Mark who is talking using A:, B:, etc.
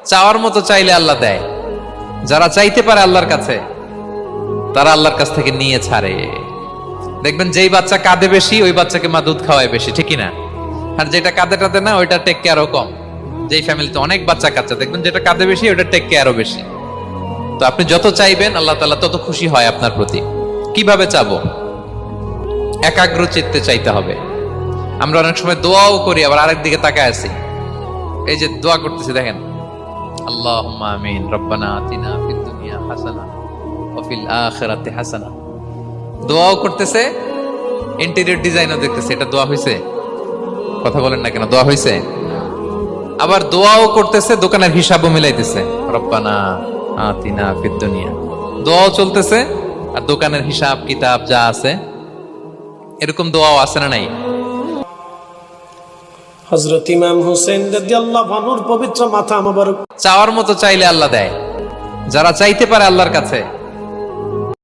A: চাওয়ার মতো চাইলে আল্লাহ দেয়। যারা চাইতে পারে আল্লাহর কাছে, তারা আল্লাহর কাছ থেকে নিয়ে ছাড়ে। দেখবেন যেই বাচ্চা কাঁদে বেশি, ওই বাচ্চাকে মা দুধ খাওয়ায় বেশি, ঠিকই না? আর যেটা কাঁদে টাদে না, ওইটা টেক কেয়ারও কম। যেই ফ্যামিলিতে অনেক বাচ্চা কাচ্চা, দেখবেন যেটা কাঁদে বেশি, ওইটা টেক কেয়ারও বেশি। তো আপনি যত চাইবেন, আল্লাহ তাআলা তত খুশি হয় আপনার প্রতি। কিভাবে চাবো? একাগ্র চিত্তে চাইতে হবে। আমরা অনেক সময় দোয়াও করি, আবার আরেক দিকে তাকায় আছি। এই যে দোয়া করতেছি, দেখেন, আল্লাহুম্মা আমিন, রব্বানা আতিনা ফিদ দুনিয়া হাসানা ওয়া ফিল আখিরাতি হাসানা। দোয়াও করতেছে, ইন্টেরিয়র ডিজাইনও দেখতেছে। এটা দোয়া হইছে? কথা বলেন না কেন? দোয়া হইছে? আবার দোয়াও করতেছে, দোকানের হিসাবও মিলাইতেছে, রব্বানা আতিনা ফিদ দুনিয়া। দোয়াও চলতেছে, আর দোকানের হিসাব কিতাব যা আছে, এরকম দোয়াও আছে না নাই?
B: হযরত ইমাম হোসেন রাদিয়াল্লাহু আনহুর পবিত্র মাথা মোবারক।
A: চাওয়ার মতো চাইলে আল্লাহ দেয়। যারা চাইতে পারে আল্লাহর কাছে,